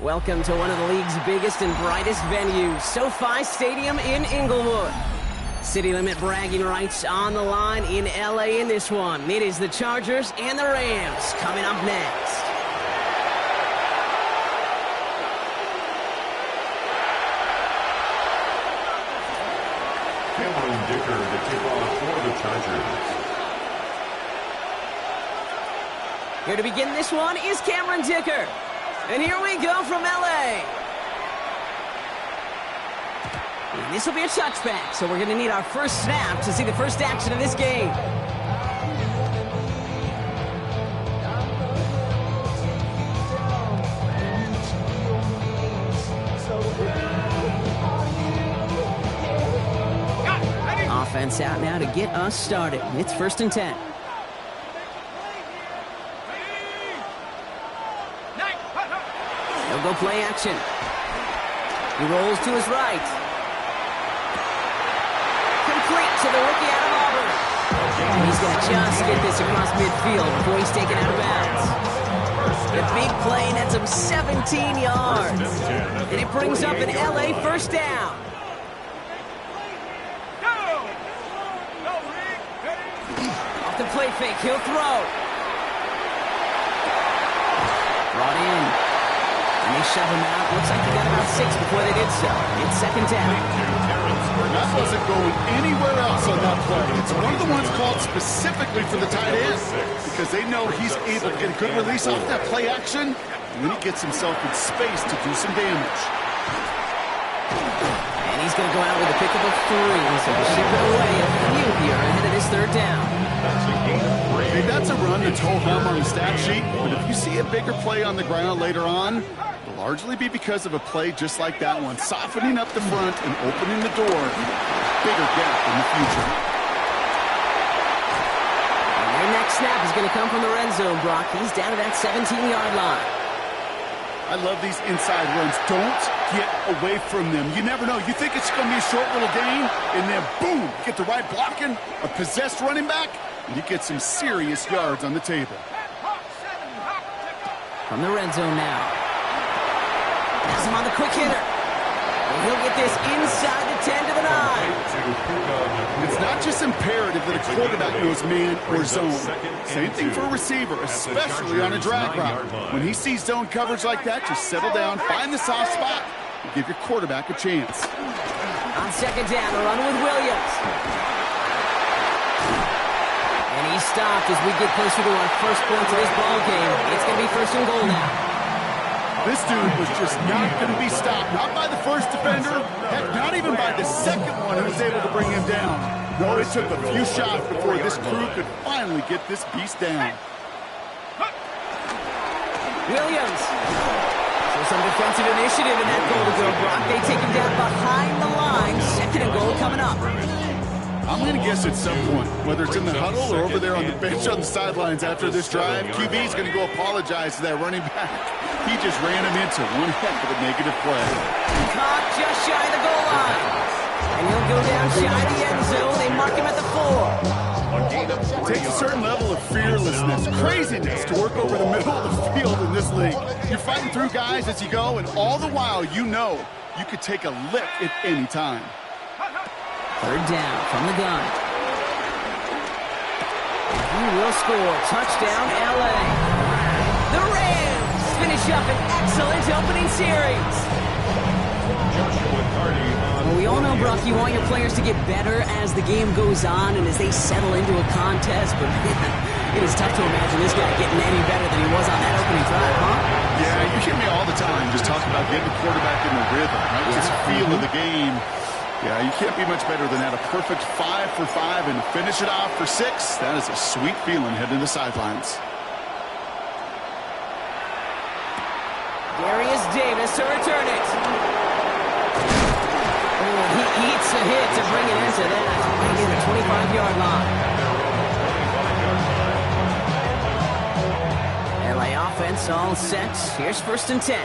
Welcome to one of the league's biggest and brightest venues, SoFi Stadium in Inglewood. City limit bragging rights on the line in LA in this one. It is the Chargers and the Rams coming up next. Cameron Dicker to kick off for the Chargers. Here to begin this one is Cameron Dicker. And here we go from LA. And this will be a touchback, so we're going to need our first snap to see the first action of this game. Offense out now to get us started. It's 1st and 10. He'll go play action. He rolls to his right. Complete to the rookie out of Auburn. And he's going to just get this across midfield before he's taken out of bounds. The big play nets him 17 yards. And it brings up an LA first down. Off the play fake, he'll throw. Brought in. And they shove him out. Looks like they got about 6 before they did so. It's 2nd down. That wasn't going anywhere else on that play. It's one of the ones called specifically for the tight end because they know he's able to get a good release off that play action, and then he gets himself in space to do some damage. And he's going to go out with a pick of a 3, so ship it away a few here ahead of this 3rd down. Hey, that's a run that's ho-hum on the stat sheet, but if you see a bigger play on the ground later on, it'll largely be because of a play just like that one, softening up the front and opening the door, bigger gap in the future. And their next snap is going to come from the red zone, Brock. He's down to that 17-yard line. I love these inside runs. Don't get away from them. You never know. You think it's going to be a short little gain, and then boom, get the right blocking, a possessed running back, and you get some serious yards on the table. From the red zone now. Pass him on the quick hitter. And he'll get this inside the 10 to the 9. It's not just imperative that a quarterback knows man or zone. Same thing for a receiver, especially on a drag route. When he sees zone coverage like that, just settle down, find the soft spot, and give your quarterback a chance. On 2nd down, a run with Williams. And he's stopped as we get closer to our first point of this ball game. It's going to be 1st and goal now. This dude was just not going to be stopped. Not by the first defender. Heck, not even by the second one who was able to bring him down. No, it took a few shots before this crew could finally get this beast down. Williams. So some defensive initiative in that goal to go, Brock. They take him down behind the line. 2nd and goal coming up. I'm going to guess at some point, whether it's in the huddle or over there on the bench on the sidelines after this drive, QB's going to go apologize to that running back. He just ran him into one heck of a negative play. Caught just shy of the goal line. And he'll go down shy of the end zone. They mark him at the 4. It takes a certain level of fearlessness, craziness to work over the middle of the field in this league. You're fighting through guys as you go, and all the while you know you could take a lick at any time. 3rd down from the gun. He will score. Touchdown, LA. The Rams finish up an excellent opening series. Well, we all know, Brock, you want your players to get better as the game goes on and as they settle into a contest, but it is tough to imagine this guy getting any better than he was on that opening drive, huh? Yeah, you hear me all the time just talking about getting the quarterback in the rhythm, right? Yeah. Just feel of the game. Yeah, you can't be much better than that. A perfect 5 for 5 and finish it off for 6. That is a sweet feeling heading to the sidelines. Darius Davis to return it. Oh, he eats a hit to bring it into that. Right in the 25-yard line. LA offense all set. Here's 1st and 10.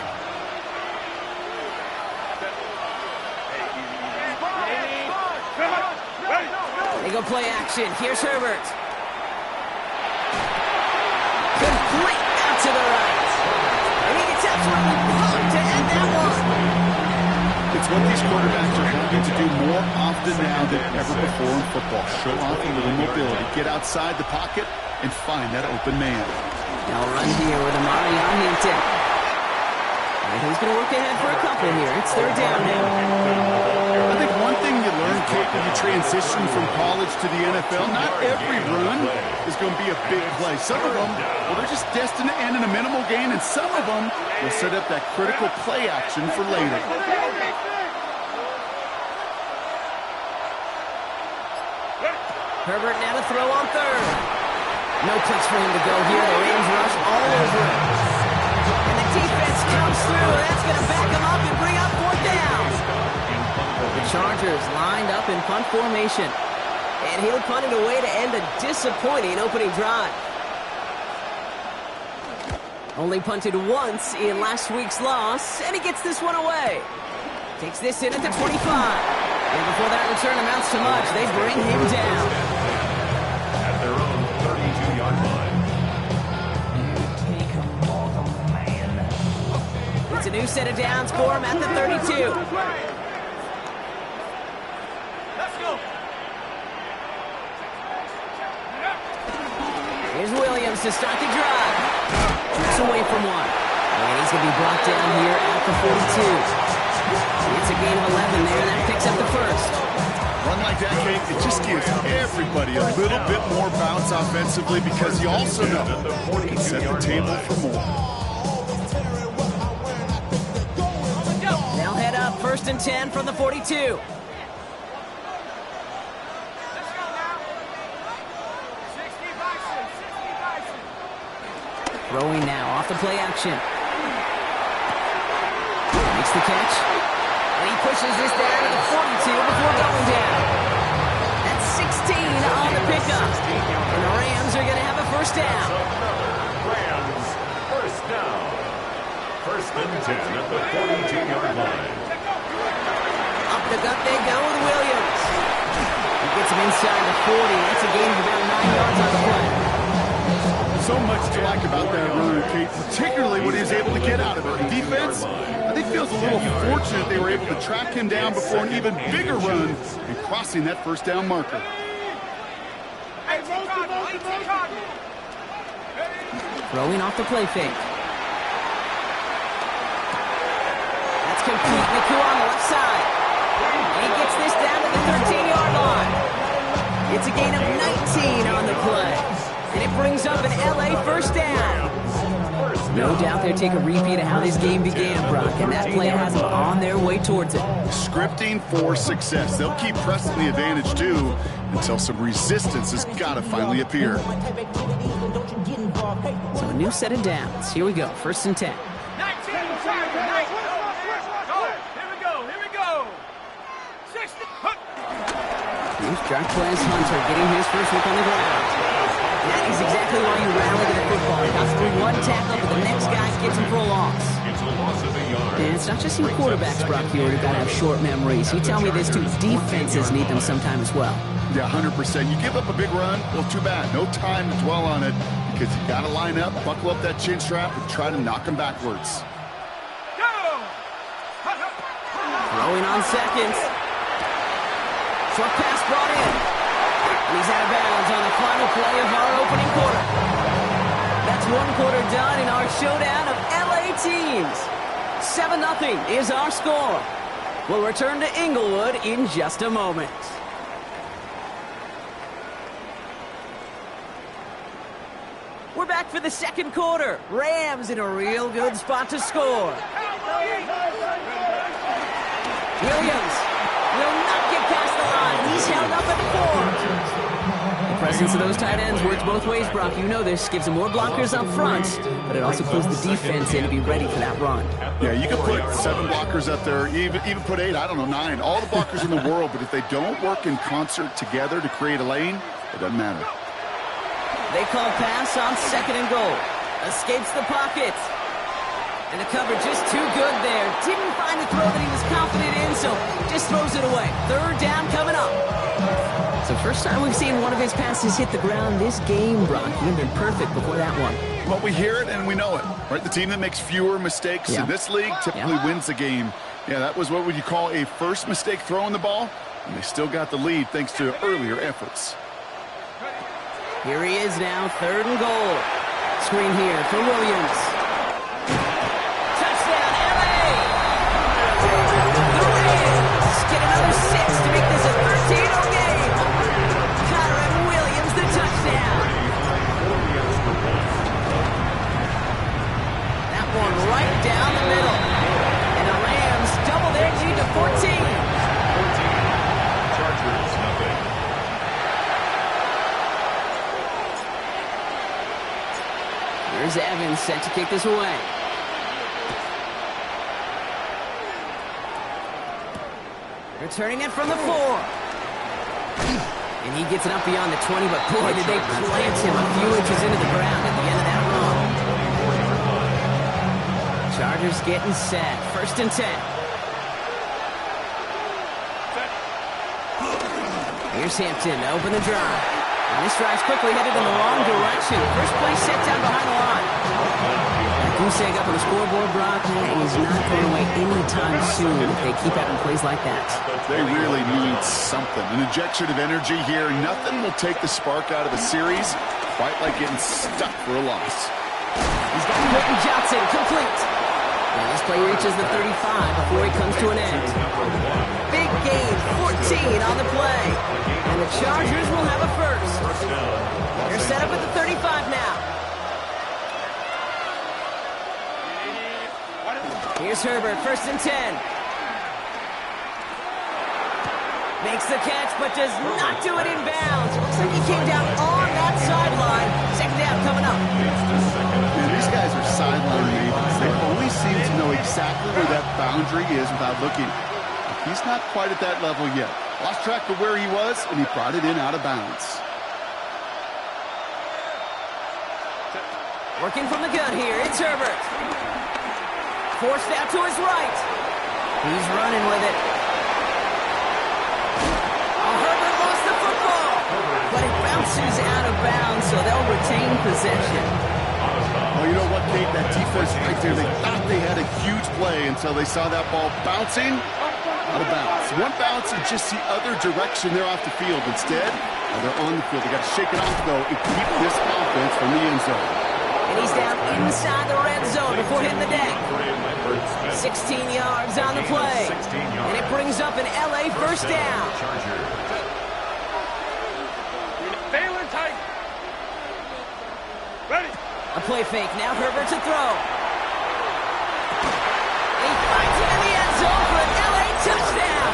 They go play action. Here's Herbert. Complete out to the right. And he gets absolutely pumped to what these quarterbacks are having to do more often now than ever before in football. Show off a little mobility. Get outside the pocket and find that open man. Now run here with Amari on Hampton. And he's going to work ahead for a couple here. It's third down now. I think one thing you learn, Kate, when you transition from college to the NFL, not every run is going to be a big play. Some of them, well, they're just destined to end in a minimal gain, and some of them will set up that critical play action for later. Herbert now to throw on third. No place for him to go here. The Rams rush all over him. And the defense comes through. That's going to back him up and bring up fourth down. The Chargers lined up in punt formation. And he'll punt it away to end a disappointing opening drive. Only punted once in last week's loss, and he gets this one away. Takes this in at the 25. And before that return amounts to much, they bring him down. At their own 32-yard line. It's a new set of downs for him at the 32. Let's go. Here's Williams to start the drive. Drifts away from one. And he's going to be brought down here at the 42. It's a gain of 11 there, and that picks up the first. Run like that, Kate, it just gives everybody a little bit more bounce offensively because you also know you can set the table for more. Now head up, 1st and 10 from the 42. Throwing now off the play action. Makes the catch. And he pushes this down to the 42 before going down. That's 16 on the pickup. And the Rams are going to have a first down. Rams, first down. 1st and 10 at the 42-yard line. Up the gut they go with Williams. He gets him inside the 40. That's a gain of about 9 yards on the play. So much to like about that run, Kate, particularly what he was able to get out of it. The defense, I think, feels a little fortunate they were able to track him down before an even bigger run and crossing that first down marker. Throwing off the play fake. That's complete. Nakua on the left side. And he gets this down to the 13-yard line. It's a gain of 19 on the play. And it brings up an LA first down. No doubt they'll take a repeat of how this game began, Brock, and that play has them on their way towards it. Scripting for success. They'll keep pressing the advantage, too, until some resistance has got to finally appear. So a new set of downs. Here we go, 1st and 10. Here's Jarquez Hunter getting his first look on the ground. That is exactly why you rally to the football. He got through one tackle, but the next guy gets him for a loss. It's a loss of a yard. And it's not just you quarterbacks, Brock, here who've got to have short memories. You tell me this too, defenses need them sometime as well. Yeah, 100%. You give up a big run, well, too bad. No time to dwell on it because you got to line up, buckle up that chin strap, and try to knock them backwards. Throwing on seconds. Short pass brought in. And he's out of bounds on the final play of our opening quarter. That's one quarter done in our showdown of LA teams. 7-0 is our score. We'll return to Inglewood in just a moment. We're back for the second quarter. Rams in a real good spot to score. Williams will not get past the line. He's held up at the 4. The presence of those tight ends works both ways, Brock. You know this. Gives them more blockers up front, but it also pulls the defense in to be ready for that run. Yeah, you can put 7 blockers up there, even put 8, I don't know, 9. All the blockers in the world, but if they don't work in concert together to create a lane, it doesn't matter. They call pass on 2nd and goal. Escapes the pocket. And the cover just too good there. Didn't find the throw that he was confident in, so just throws it away. 3rd down coming up. So the first time we've seen one of his passes hit the ground this game, Brock. He'd been perfect before that one. Well, we hear it and we know it, right? The team that makes fewer mistakes in this league typically wins the game. Yeah, that was what would you call a first mistake throwing the ball, and they still got the lead thanks to earlier efforts. Here he is now, 3rd and goal. Screen here for Williams. Touchdown, LA! The Rams get another 6 to make this a 13-0 game. Kyron Williams, the touchdown. That one right down the middle. And the Rams double their lead to 14. Chargers, nothing. Here's Evans set to kick this away. Returning it from the 4. And he gets it up beyond the 20, but boy, did they plant him a few inches into the ground at the end of that run. Chargers getting set. 1st and 10. Here's Hampton to open the drive. And this drive's quickly headed in the wrong direction. First play set down behind the line. That goose egg up on the scoreboard, Brock, is not going away anytime soon if they keep having plays like that. They really need something. An injection of energy here. Nothing will take the spark out of the series quite like getting stuck for a loss. He's got Quentin Johnson complete. And this play reaches the 35 before he comes to an end. Big gain, 14 on the play. And the Chargers will have a first. They're set up at the 35 now. Here's Herbert, 1st and 10. Makes the catch, but does not do it in bounds. Looks like he came down on that sideline. 2nd down coming up. Man, these guys are sideline maidens. They only seem to know exactly where that boundary is without looking. He's not quite at that level yet. Lost track of where he was, and he brought it in out of bounds. Working from the gun here, it's Herbert. Forced out to his right. He's running with it. Oh, Herbert lost the football. But it bounces out of bounds, so they'll retain possession. Well, you know what, Kate? That defense right there, they thought they had a huge play until they saw that ball bouncing out of bounds. One bounce and just the other direction, they're off the field. Instead, they're on the field. They got to shake it off, though, and keep this offense from the end zone. And he's down inside the red zone before hitting the deck. 16 yards on the play. And it brings up an LA first down. Failing tight. Ready. A play fake. Now Herbert to throw. He finds it in the end zone for an LA touchdown.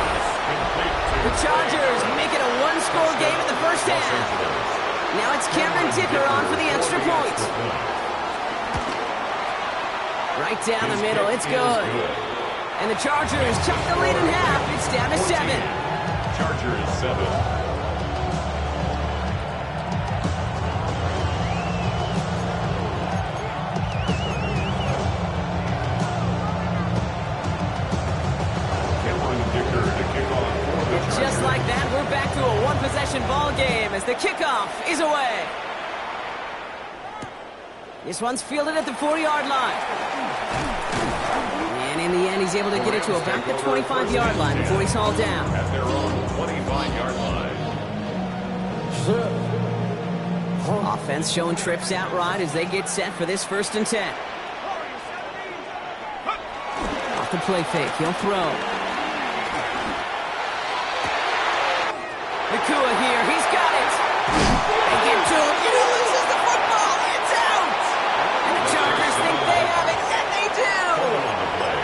The Chargers make it a one-score game in the first half. Now it's Cameron Dicker on for the extra point. Right down the middle, it's good. And the Chargers chuck the lead in half. It's down to 7. Chargers 7. Just like that, we're back to a one-possession ball game as the kickoff is away. This one's fielded at the 40-yard line. And in the end, he's able to get it to about the 25-yard line before he's hauled down. At their own 25-yard line. Offense showing trips out right as they get set for this 1st and 10. Off the play fake, he'll throw. Nakua here, he's got it. They get to him, he loses the football, it's out. And the Chargers think they have it, and they do.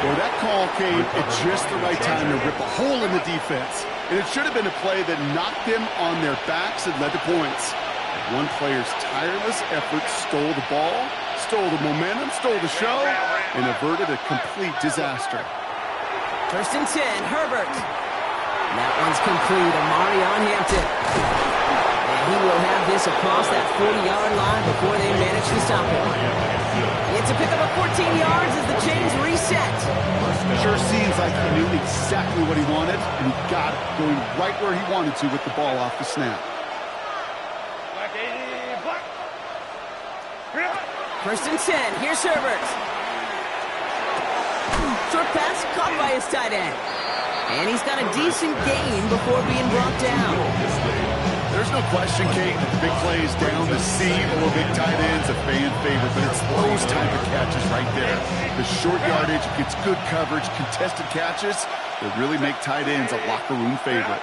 Well, that call came at just the right time to rip a hole in the defense. And it should have been a play that knocked them on their backs and led to points. One player's tireless effort stole the ball, stole the momentum, stole the show, and averted a complete disaster. 1st and 10, Herbert. That one's complete. Amari on Hampton. And he will have this across that 40-yard line before they manage to stop him. It's a pickup of 14 yards as the chains reset. Sure seems like he knew exactly what he wanted, and he got it, going right where he wanted to with the ball off the snap. First and 10. Here's Herbert. Short pass caught by his tight end. And he's got a decent gain before being brought down. There's no question, Kate, that the big plays down the seam or big tight ends a fan favorite, but it's those type of catches right there. The short yardage gets good coverage, contested catches that really make tight ends a locker room favorite.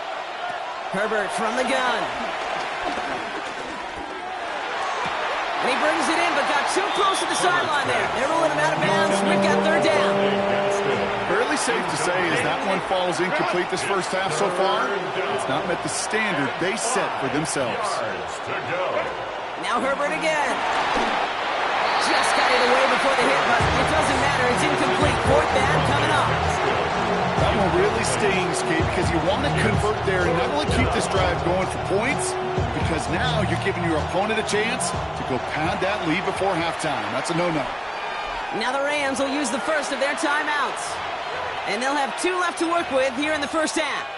Herbert from the gun. And he brings it in, but got too close to the sideline there. They're rolling him out of bounds. We've got third down. Fairly safe to say as that one falls incomplete this first half so far, it's not met the standard they set for themselves. Now Herbert again. Just got it away before the hit, but it doesn't matter. It's incomplete. Fourth down coming up. That one really stings, Kate, because you want to convert there and not only keep this drive going for points, because now you're giving your opponent a chance to go pound that lead before halftime. That's a no-no. Now the Rams will use the first of their timeouts. And they'll have 2 left to work with here in the first half.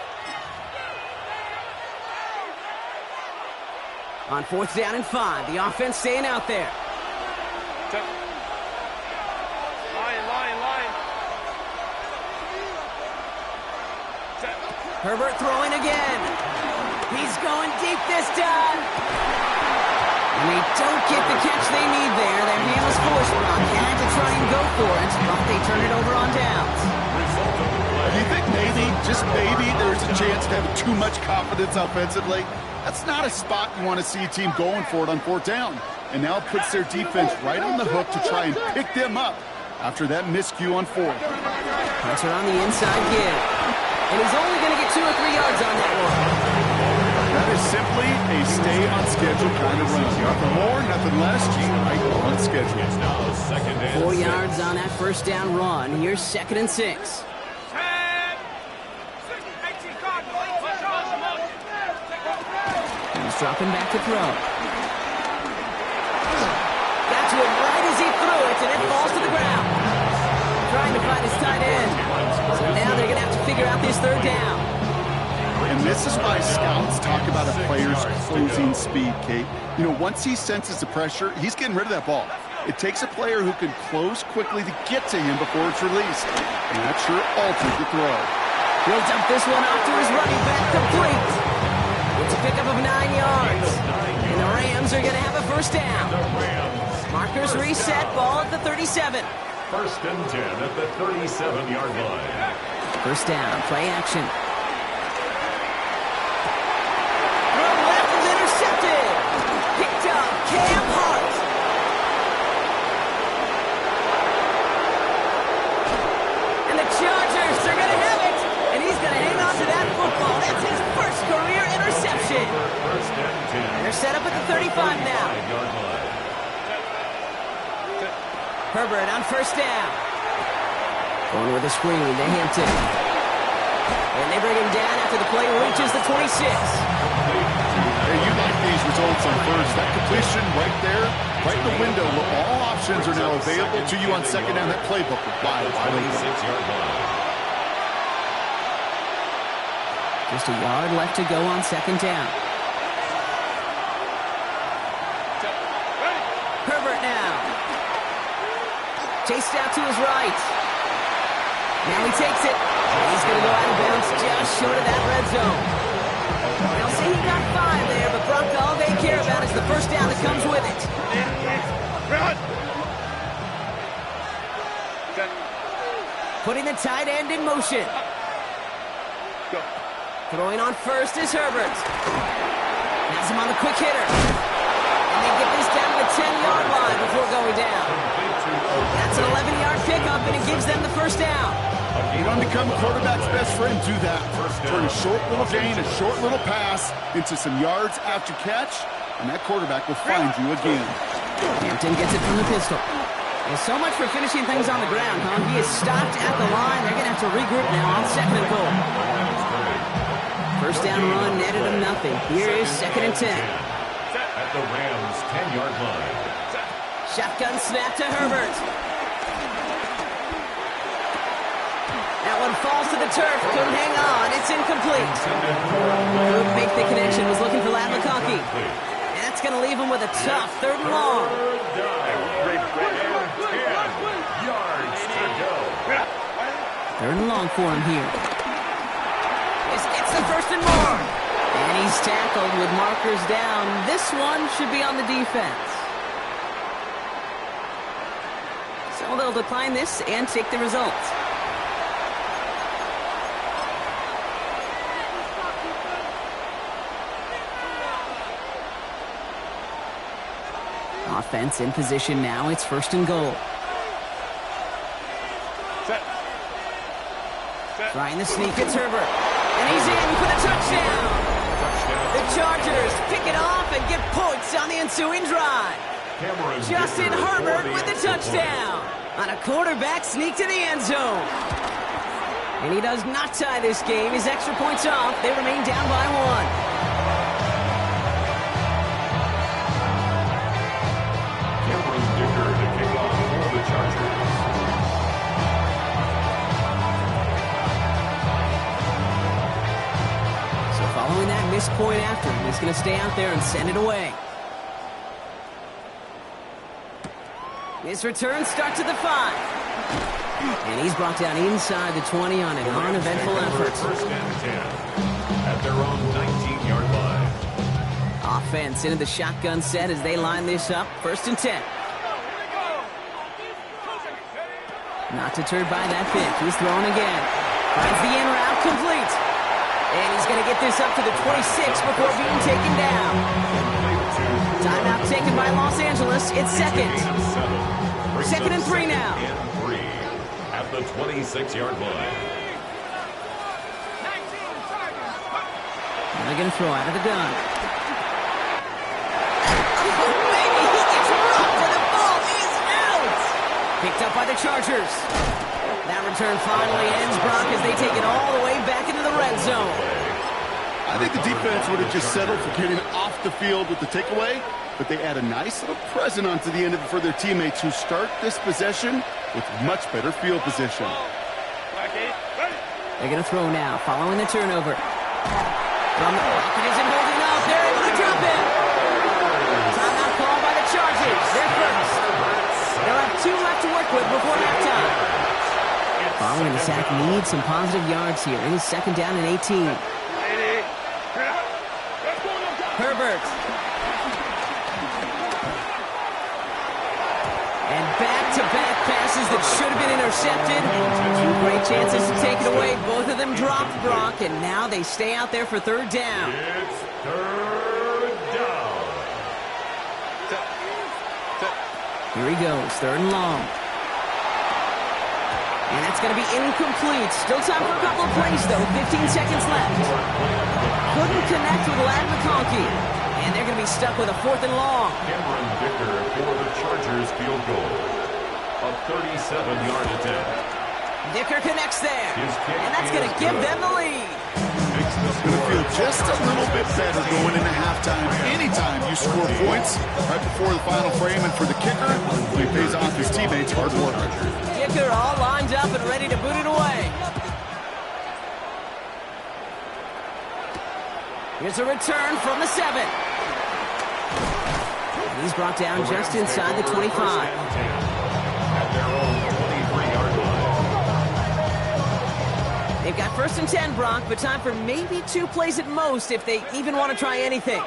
On 4th down and 5, the offense staying out there. Line. Herbert throwing again. He's going deep this time. And they don't get the catch they need there. Their man was forced. Brock had to try and go for it, but they turn it over on downs. Do you think maybe, just maybe, there's a chance to have too much confidence offensively? That's not a spot you want to see a team going for it on 4th down. And now it puts their defense right on the hook to try and pick them up after that miscue on 4th. Pressure on the inside give. And he's only going to get 2 or 3 yards on that one. That is simply a stay-on-schedule kind of run. Nothing more, nothing less, just right on schedule. 4 yards on that first down run. Here's 2nd and 6. He's dropping back to throw. Got to it right as he threw it, and it falls to the ground. Trying to find his tight end. So now they're going to have to figure out this 3rd down. And this is why scouts talk about a player's closing speed, Kate. You know, once he senses the pressure, he's getting rid of that ball. It takes a player who can close quickly to get to him before it's released. And that sure alters the throw. He'll dump this one off to his running back, complete. It's a pickup of 9 yards. And the Rams are going to have a first down. Markers reset, ball at the 37. 1st and 10 at the 37-yard line. First down, play action. Throw left is intercepted. Picked up, Cam Hart. And the Chargers are going to have it. And he's going to hang on to that football. That's his first career interception. They're set up at the 35 now. Herbert on first down. Going with a screen to Hampton. And they bring him down after the play reaches the 26. Hey, you like these results on first. That completion right there, right in the window, where all options are now available to you on 2nd down. That playbook is wide open. Just a yard left to go on 2nd down. Herbert now. Chased out to his right. Now he takes it. He's going to go out of bounds just short of that red zone. They'll see he got 5 there, but Brock, all they care about is the first down that comes with it. Putting the tight end in motion. Throwing on first is Herbert. Has him on the quick hitter. And they get this down to the 10-yard line before going down. That's an 11-yard pickup, and it gives them the first down. You want to become a quarterback's best friend, do that. Turn a short little gain, a short little pass into some yards after catch, and that quarterback will find you again. Hampton gets it from the pistol. Well, so much for finishing things on the ground, huh? He is stopped at the line. They're going to have to regroup now on 2nd and goal. First down run netted him nothing. Here is 2nd and 10. At the Rams' 10-yard line. Shotgun snap to Herbert. turf. Couldn't hang on. It's incomplete. Couldn't make the connection. Was looking for Latmakoski. And that's going to leave him with a tough 3rd and long. 3rd and long for him here. This gets the 1st and more. And he's tackled with markers down. This one should be on the defense. So they'll decline this and take the results. Offense in position now. It's 1st and goal. Trying to sneak, it's Herbert. And he's in for the touchdown. The Chargers pick it off and get points on the ensuing drive. Justin Herbert with the touchdown. On a quarterback sneak to the end zone. And he does not tie this game. His extra points off. They remain down by 1. Following that missed point after him, he's going to stay out there and send it away. His return starts at the 5. And he's brought down inside the 20 on an uneventful effort. 1st and 10 at their own 19-yard line. Offense into the shotgun set as they line this up. 1st and 10. Not deterred by that pitch. He's throwing again. Finds the in route, complete. And he's going to get this up to the 26 before being taken down. Timeout taken by Los Angeles. It's 2nd. 2nd and 3 now. At the 26-yard line. They're going to throw out of the gun. Oh, baby, he gets rocked and the ball is out. Picked up by the Chargers. That return finally ends, Brock, as they take it all the way back into the red zone. I think the defense would have just settled for getting off the field with the takeaway, but they add a nice little present onto the end of it for their teammates who start this possession with much better field position. They're going to throw now, following the turnover. From the pocket isn't holding up. They're able to drop it. Timeout called by the Chargers. They're first. They'll have 2 left to work with before halftime. Following the sack needs some positive yards here. It is 2nd down and 18. Herbert. And back-to-back passes that should have been intercepted. 2 great chances to take it away. Both of them dropped, Brock, and now they stay out there for 3rd down. It's 3rd down. Here he goes, 3rd and long. And that's going to be incomplete. Still time for a couple of plays, though. 15 seconds left. Couldn't connect with Latmakoski. And they're going to be stuck with a 4th and long. Cameron Dicker for the Chargers field goal. A 37-yard attempt. Dicker connects there. And that's going to give them the lead. It's going to feel just a little bit better going into halftime. Anytime you score points right before the final frame, and for the kicker, he pays off his teammates' hard work. Dicker all lined up and ready to boot it away. Here's a return from the 7. And he's brought down just inside the 25. At their own 23-yard line. They've got 1st and 10, Brock, but time for maybe 2 plays at most if they even want to try anything.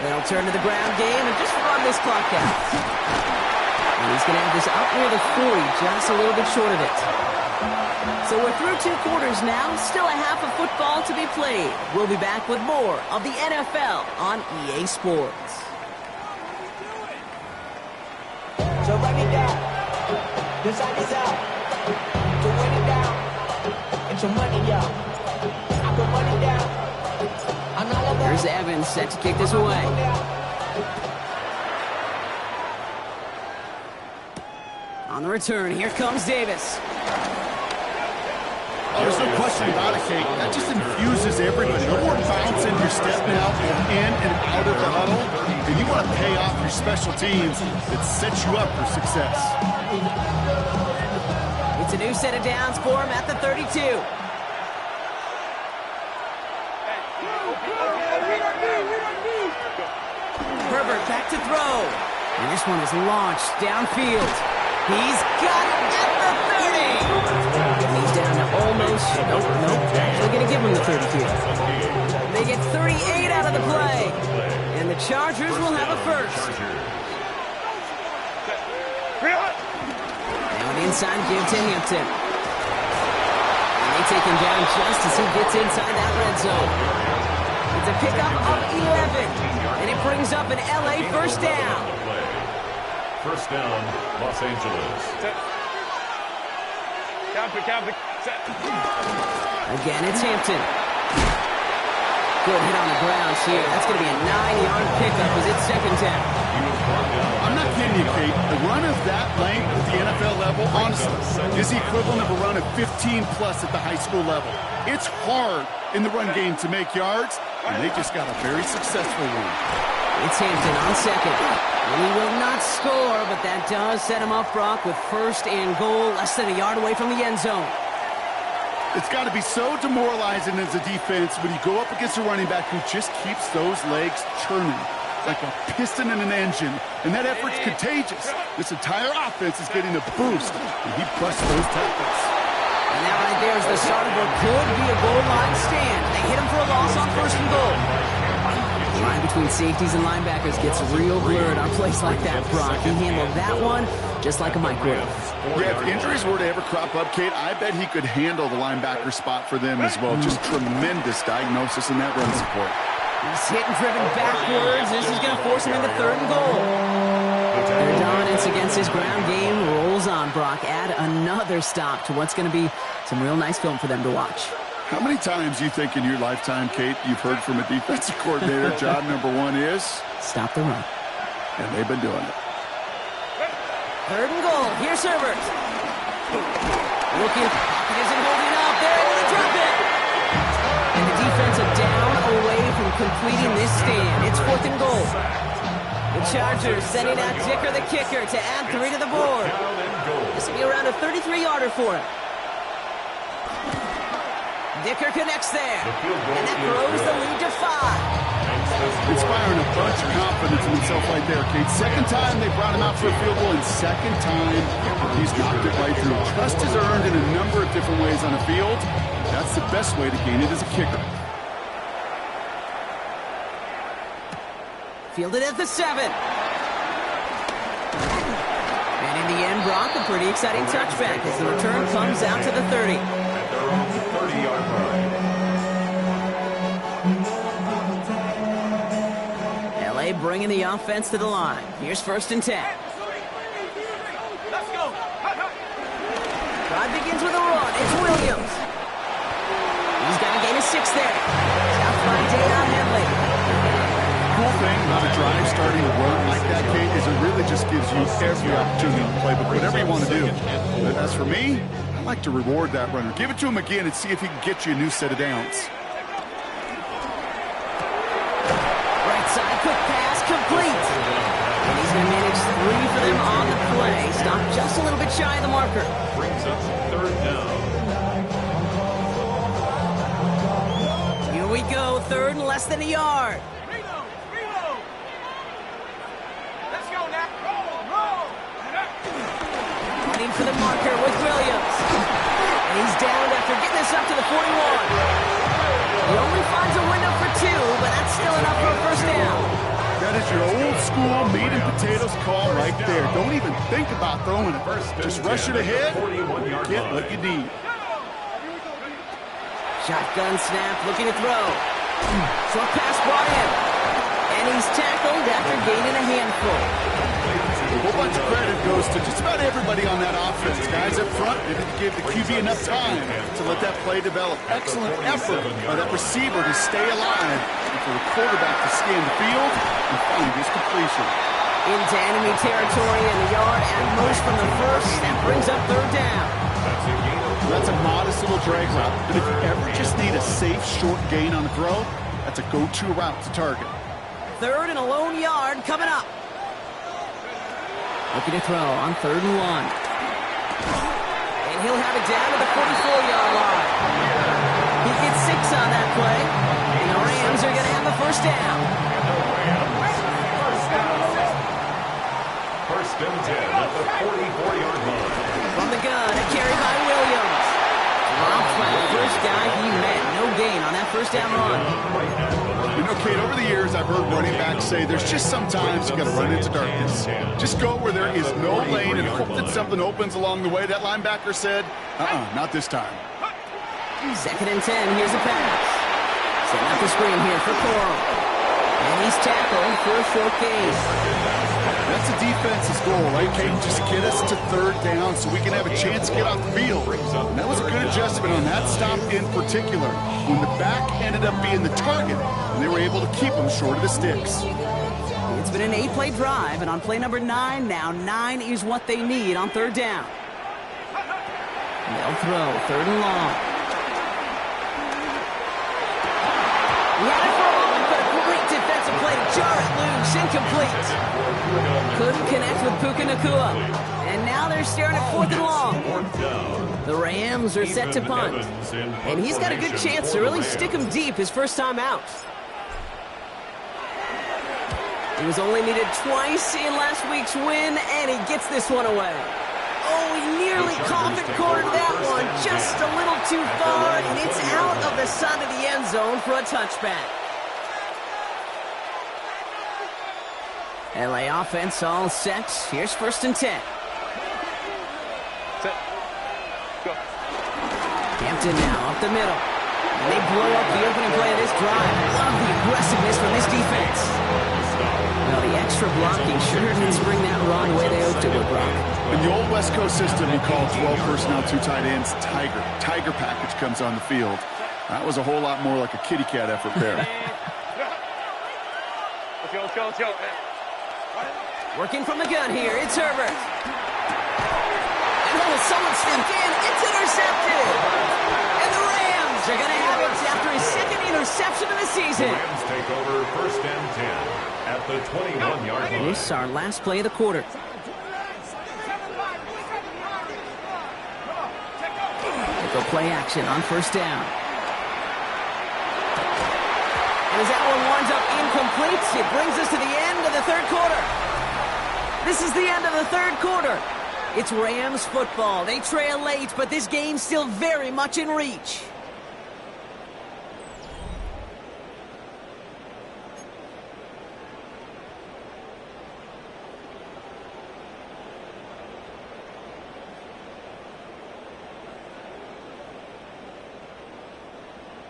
They'll turn to the ground game and just run this clock out. And he's going to have this up near the 40, just a little bit short of it. So we're through 2 quarters now, still a half of football to be played. We'll be back with more of the NFL on EA Sports. So run it down. This side is out. To run it down. Get your money out. I can run it down. Here's Evans set to kick this away. On the return, here comes Davis. There's no question about it, Kate. That just infuses everybody. No more bounce in your step now, in and out of the huddle. And you want to pay off your special teams that sets you up for success. It's a new set of downs for him at the 32. Herbert back to throw. And this one is launched downfield. He's got it at the 30. He's down to almost, nope. They're going to give him the 30 here. They get 38 out of the play. And the Chargers will have a first. Now an inside give to Hampton. And they take him down just as he gets inside that red zone. It's a pickup of 11. And it brings up an LA first down. First down, Los Angeles. Again, it's Hampton. Good hit on the ground here. That's going to be a 9-yard pickup as it's second down. I'm not kidding you, Kate. A run of that length at the NFL level, honestly, is the equivalent of a run of 15-plus at the high school level. It's hard in the run game to make yards, and they just got a very successful one. It's Hampton on second. And he will not score, but that does set him up, Brock, with first and goal, less than a yard away from the end zone. It's got to be so demoralizing as a defense when you go up against a running back who just keeps those legs churning like a piston in an engine, and that effort's contagious. This entire offense is getting a boost, and he busts those tackles. And that right there is the start of what could be a goal line stand. They hit him for a loss on first and goal. The line between safeties and linebackers gets real blurred on plays like that, Brock. He handled that one just like a microwave. Yeah, if injuries were to ever crop up, Kate, I bet he could handle the linebacker spot for them as well. Just tremendous diagnosis in that run support. He's hit and driven backwards. This is going to force him into third and goal. Their dominance against his ground game rolls on, Brock. Add another stop to what's going to be some real nice film for them to watch. How many times do you think in your lifetime, Kate, you've heard from a defensive coordinator, job number one is? Stop the run. And they've been doing it. Third and goal. Here's Herbert. Looking. Pocket isn't holding up. They're able to drop it. And the defensive down away from completing this stand. It's fourth and goal. The Chargers sending out Dicker the kicker to add 3 to the board. This will be around a 33-yarder for him. Dicker connects there. And that grows the lead to 5. Inspiring a bunch of confidence in himself right there, Kate. Second time they brought him out for a field goal, and second time he's knocked it right through. Trust is earned in a number of different ways on the field. That's the best way to gain it as a kicker. Fielded at the 7. And in the end, Brock, a pretty exciting touchback as the return comes out to the 30. At their own 30-yard line. LA bringing the offense to the line. Here's first and 10. Let's go. Drive begins with a run. It's Williams. He's got a gain of 6 there. Stopped by Deion Henley. Cool thing about a drive starting to run like that, Kate, is it really just gives you every opportunity to play with whatever you want to do. But as for me, I like to reward that runner. Give it to him again and see if he can get you a new set of downs. Right side, quick pass, complete. And he's going to manage 3 for them on the play. Stopped just a little bit shy of the marker. Brings up third down. Here we go, third and less than a yard. Let's go now. Roll. Running for the marker with Williams. And he's down after getting this up to the 41. He only finds a window for 2, but that's still enough for a first down. That is your old school meat and potatoes call right there. Don't even think about throwing it. Just rush it ahead and get what you need. Shotgun snap, looking to throw. Short pass brought in. And he's tackled after gaining a handful. A whole bunch of credit goes to just about everybody on that offense. Guys up front, they didn't give the QB enough time to let that play develop. Excellent effort by that receiver to stay alive and for the quarterback to scan the field and find his completion. Into enemy territory in the yard at most from the first. That brings up third down. That's a modest little drag route. But if you ever just need a safe, short gain on the throw, that's a go-to route to target. Third and a lone yard coming up. Looking to throw on third and 1. And he'll have it down to the 44-yard line. He gets 6 on that play. And the Rams are going to have the first down. First and 10 at the 44-yard line. From the gun, a carry by Williams. Dropped by the first guy he met. No gain on that first down run. You know, Kate, over the years, I've heard running backs say there's just sometimes you got to run into darkness. Just go where there is no lane and hope that something opens along the way. That linebacker said, not this time. Second and 10, here's a pass. Setting up the screen here for Coral. And he's tackled for a short gain. That's a defense's goal, right, Kate? Just get us to third down so we can have a chance to get off the field. And that was a good adjustment on that stop in particular, when the back ended up being the target, and they were able to keep him short of the sticks. It's been an 8-play drive, and on play number 9 now, 9 is what they need on third down. They'll throw, third and long. He had it for a moment, but a great defensive play to jar it loose, incomplete. Couldn't connect with Puka Nacua. And now they're staring at fourth and long. The Rams are set to punt. And he's got a good chance to really stick him deep his first time out. He was only needed twice in last week's win, and he gets this one away. Oh, he nearly coffin cornered that one, just a little too far, and it's out of the side of the end zone for a touchback. LA offense all set. Here's first and 10. Set. Go. Hampton now up the middle. And they blow up the opening play of this drive. Love the aggressiveness from this defense. Well, the extra blocking sure didn't bring that run the way they hoped it would, Brock. In the old West Coast system, we call 12 personnel, 2 tight ends, Tiger. Tiger package comes on the field. That was a whole lot more like a kitty cat effort there. Let's go. Working from the gun here, it's Herbert. And then someone stepped in, it's intercepted. And the Rams are going to have it after his second interception of the season. The Rams take over first and 10 at the 21-yard line. This is our last play of the quarter. Go play action on first down. And as that one winds up incomplete, it brings us to the end of the third quarter. This is the end of the third quarter. It's Rams football. They trail late, but this game's still very much in reach.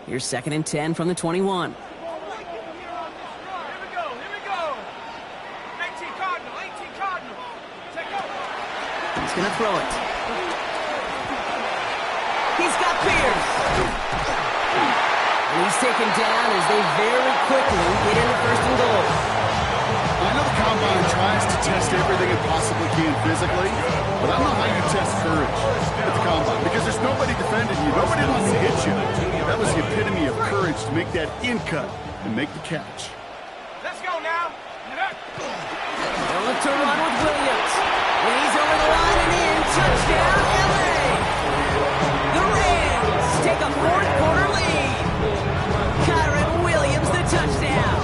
Here's second and 10 from the 21. He's going to throw it. He's got Pierce. And he's taken down as they very quickly get into first and goal. I know the combine tries to test everything it possibly can physically, but I don't know how you test courage at the combine because there's nobody defending you. Nobody wants to hit you. That was the epitome of courage to make that in cut and make the catch. Let's go now. They'll look to run with Williams. And he's over the line and in. Touchdown, LA! The Rams take a fourth quarter lead. Kyron Williams, the touchdown.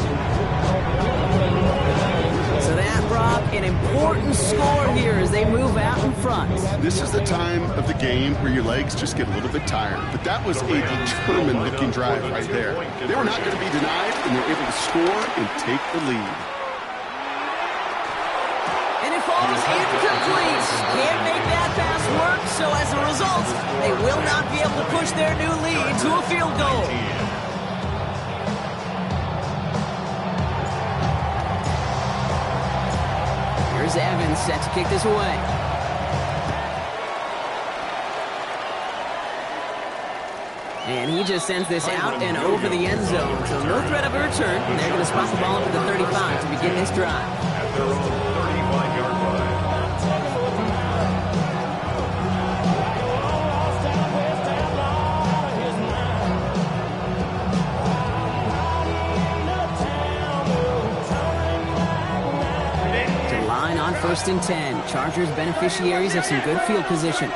So that, Brock, an important score here as they move out in front. This is the time of the game where your legs just get a little bit tired. But that was a determined-looking drive right there. They were not going to be denied, and they were able to score and take the lead. Incomplete. Can't make that pass work, so as a result, they will not be able to push their new lead to a field goal. Here's Evans set to kick this away. And he just sends this out and over the end zone, so no threat of a return. They're going to spot the ball up at the 35 to begin this drive. At their own 35-yard line. To line on first and 10. Chargers beneficiaries of some good field position.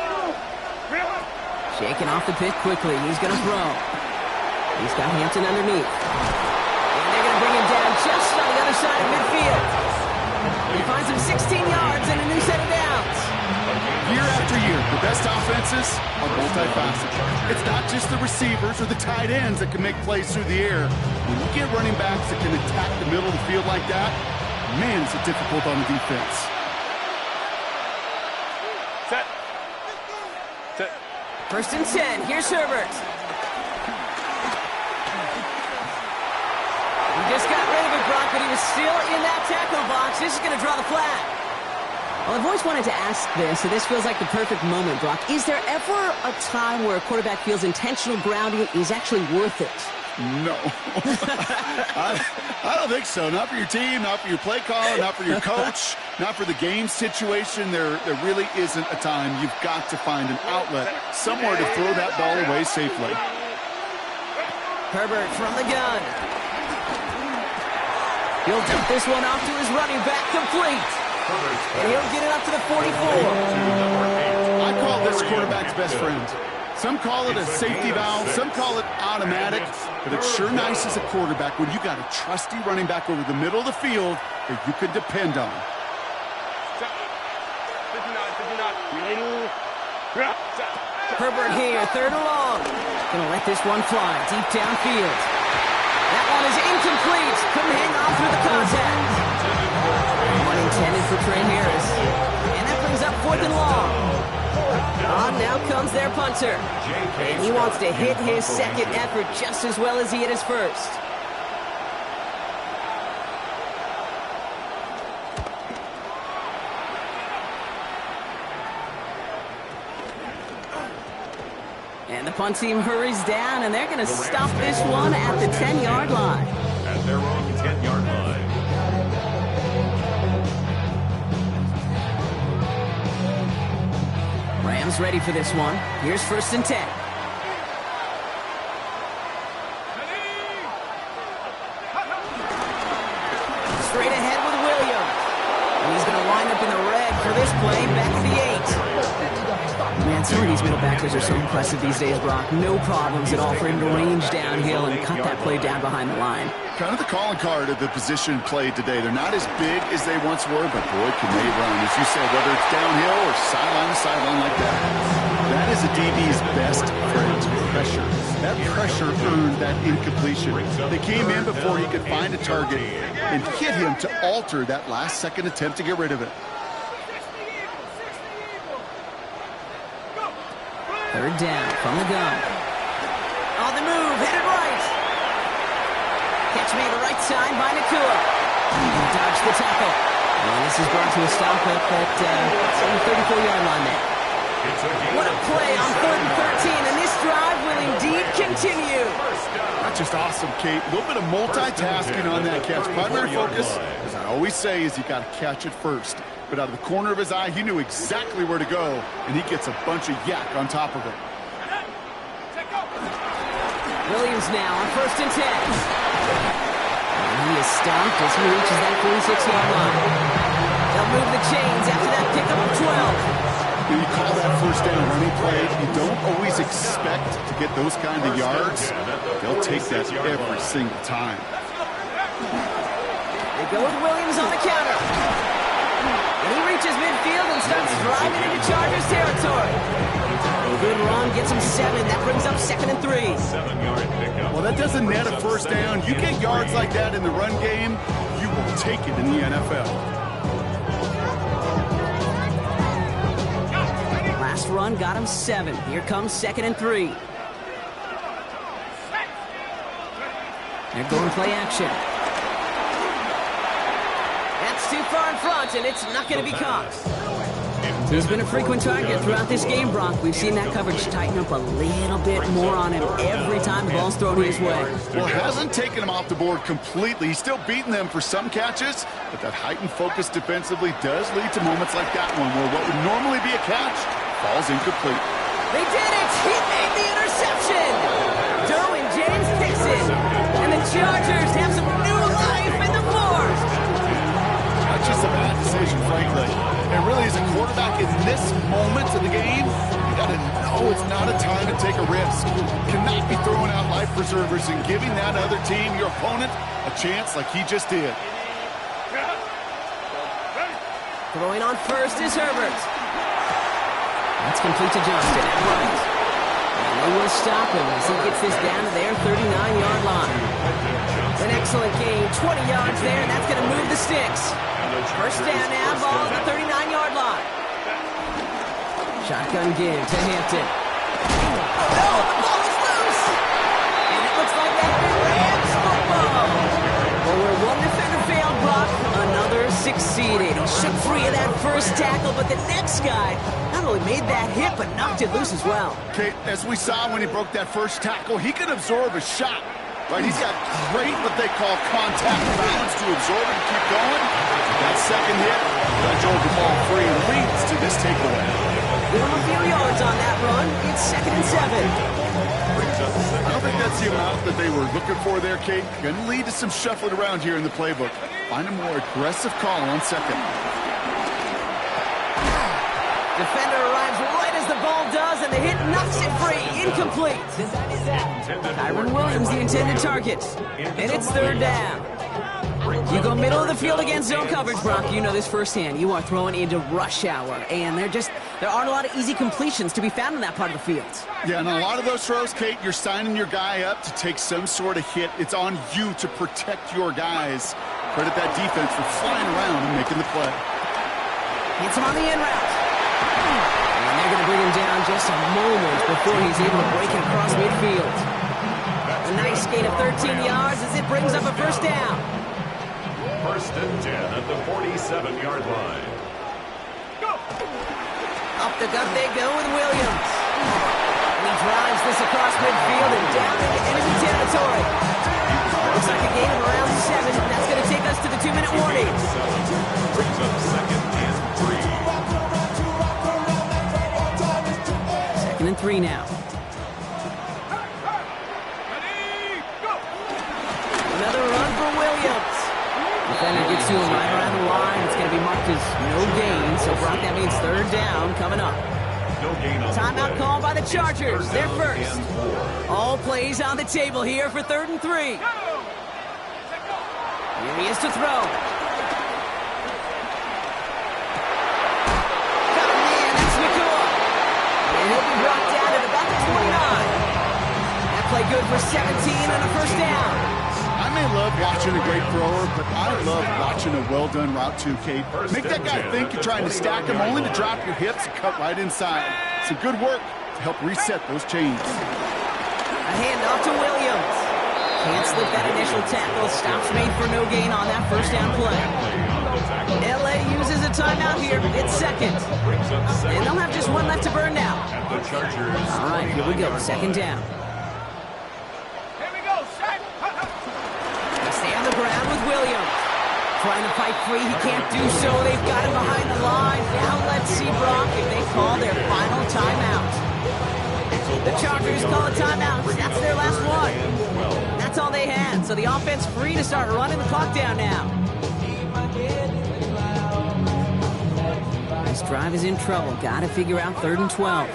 Shaking off the pick quickly. He's going to throw. He's got Hampton underneath. And they're going to bring him down just on the other side of midfield. He finds him 16 yards and a new best offenses are multifaceted. It's not just the receivers or the tight ends that can make plays through the air. When you get running backs that can attack the middle of the field like that, man, is it difficult on the defense. Set. Set. 1st and 10. Here's Herbert. He just got rid of it, Brock, but he was still in that tackle box. This is going to draw the flag. Well, I've always wanted to ask this, and this feels like the perfect moment, Brock. Is there ever a time where a quarterback feels intentional grounding is actually worth it? No. I don't think so. Not for your team, not for your play caller, not for your coach, not for the game situation. There really isn't a time. You've got to find an outlet, somewhere to throw that ball away safely. Herbert from the gun. He'll dump this one off to his running back, complete. And he'll get it up to the 44. I call this quarterback's best friend. Some call it a safety valve, some call it automatic, but it's sure nice as a quarterback when you got a trusty running back over the middle of the field that you can depend on. Herbert here, 3rd and long. Gonna let this one fly deep downfield. That one is incomplete. Couldn't hang on through the contact. One intended for Trey Harris. And that brings up 4th and long. On now comes their punter. And he wants to hit his second effort just as well as he hit his first. And the punt team hurries down, and they're going to stop this one at the 10-yard line. At their own 10-yard line. Rams ready for this one. Here's 1st and 10. Straight ahead with Williams. And he's going to wind up in the red for this play back at the 8. Man, some of these middle backers are so impressive these days, Brock. No problems at all for him to range downhill and cut that play down behind the line. Kind of the calling card of the position played today. They're not as big as they once were, but boy, can they run. As you said, whether it's downhill or sideline to sideline like that, that is a DB's best friend, pressure. That pressure earned that incompletion. They came in before he could find a target and hit him to alter that last-second attempt to get rid of it. 3rd down from the gun. On the move, headed right. Catch made the right side by Nakua. He dodged the tackle. And this is brought to a stop up at the 34-yard line there. What a play on 3rd and 13, and this drive will indeed continue. That's just awesome, Kate. A little bit of multitasking on that catch. Primary focus, as I always say, is you got to catch it first. But out of the corner of his eye, he knew exactly where to go, and he gets a bunch of yak on top of it. Williams now on 1st and 10. And he is stopped as he reaches that 46-yard line. They'll move the chains after that pickup of 12. When you call that 1st down running play, you don't always expect to get those kind of yards. They'll take that every single time. They go with Williams on the counter. And he reaches midfield and starts driving into Chargers territory. A good run gets him 7. That brings up 2nd and 3. 7-yard pickup. Well, that doesn't net a 1st down. You get yards like that in the run game, you will take it in the NFL. Last run got him 7. Here comes 2nd and 3. They're going play action. That's too far in front, and it's not going to be caught. He's been a frequent target throughout this game, Brock. We've seen that coverage tighten up a little bit more on him every time the ball's thrown his way. Well, hasn't taken him off the board completely. He's still beating them for some catches, but that heightened focus defensively does lead to moments like that one where what would normally be a catch falls incomplete. They did it! He made the interception! Derwin James picks it, and the Chargers have some new life in the fourth. Not just a bad decision, frankly. And really, as a quarterback in this moment of the game, you got to know it's not a time to take a risk. Cannot be throwing out life preservers and giving that other team, your opponent, a chance like he just did. Throwing on 1st is Herbert. That's complete to Johnston at right. And they will stop him as he gets this down to their 39-yard line. An excellent gain, 20 yards there, and that's going to move the sticks. First down now, ball at the 39-yard line. Shotgun give to Hampton. Oh no, the ball is loose! And it looks like that Rams football. Well, where one defender failed, Brock, another succeeded. He shook free of that first tackle, but the next guy not only made that hit, but knocked it loose as well. Okay, as we saw when he broke that first tackle, he can absorb a shot. Right, he's got great what they call contact balance to absorb it and keep going. That second hit, that drove the ball free and leads to this takeaway. Give him a few yards on that run. It's 2nd and 7. I don't think that's the amount that they were looking for there, Kate. Going to lead to some shuffling around here in the playbook. Find a more aggressive call on second. Defender arrives right as the ball does, and the hit knocks it free. Incomplete. Kyron Williams, the intended target. And it's 3rd down. You go middle of the field against zone coverage, Brock. You know this firsthand. You are throwing into rush hour, and there aren't a lot of easy completions to be found in that part of the field. Yeah, and a lot of those throws, Kate, you're signing your guy up to take some sort of hit. It's on you to protect your guys. Credit that defense for flying around and making the play. Hits him on the in route. And they're going to bring him down just a moment before he's able to break it across midfield. A nice gain of 13 yards as it brings up a first down. 1st and 10 at the 47-yard line. Up the gut they go with Williams. And he drives this across midfield and down into enemy territory. Looks like a gain of around 7, and that's going to take us to the 2-minute warning. Brings up 2nd and 3. 2nd and 3 now. Another run for Williams. Defender gets to him right around the line. It's going to be marked as no gain. So, Brock, that means 3rd down coming up. No gain on Timeout called by the Chargers. They're first. All plays on the table here for 3rd and 3. Here he is to throw. Got a man. That's McCoy. And he'll be brought down at about the 29. That play good for 17 and a first down. I may love watching a great thrower, but I love watching a well-done route too, Kate. Make that guy think you're trying to stack him, only to drop your hips and cut right inside. Some good work to help reset those chains. A handoff to Williams. Can't slip that initial tackle. Stops made for no gain on that first down play. LA uses a timeout here. It's 2nd. And they'll have just one left to burn now. All right, here we go. 2nd down. Ground with Williams. Trying to fight free. He can't do so. They've got him behind the line. Now let's see, Brock, if they call their final timeout. The Chargers call a timeout. That's their last one. That's all they had. So the offense free to start running the clock down now. This drive is in trouble. Got to figure out 3rd and 12.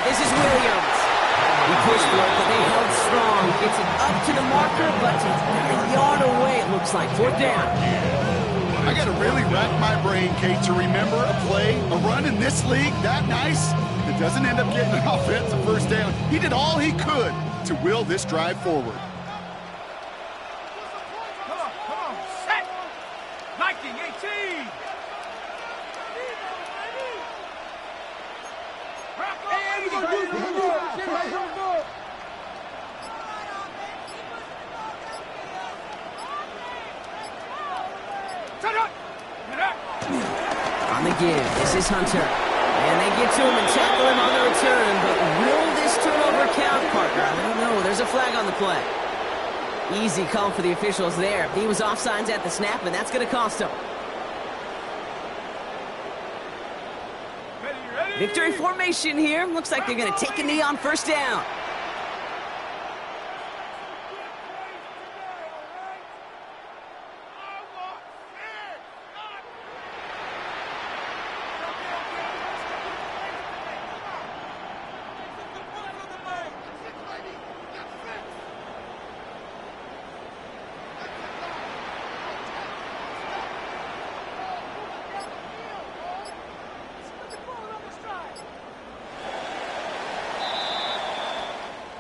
This is Williams. He pushed for it, but they held strong. Gets it up to the marker, but it's a yard away, it looks like. 4th down. I got to really rack my brain, Kate, to remember a play, a run in this league that nice that doesn't end up getting an offensive first down. He did all he could to will this drive forward. Come on, set. 19-18. On the give, this is Hunter. And they get to him and tackle him on the return. But will this turnover count, partner? I don't know. There's a flag on the play. Easy call for the officials there. He was offsides at the snap, and that's going to cost him. Victory formation here. Looks like they're going to take a knee on first down.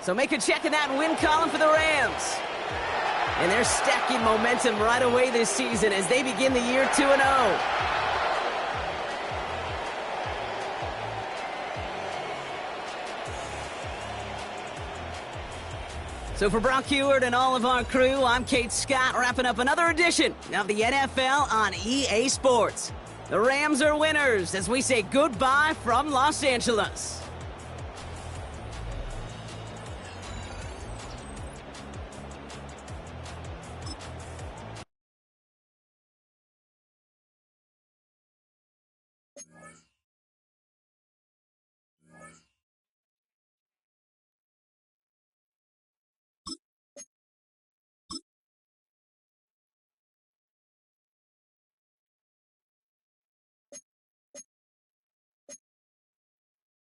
So make a check in that win column for the Rams. And they're stacking momentum right away this season as they begin the year 2-0. So for Brock Heward and all of our crew, I'm Kate Scott, wrapping up another edition of the NFL on EA Sports. The Rams are winners as we say goodbye from Los Angeles.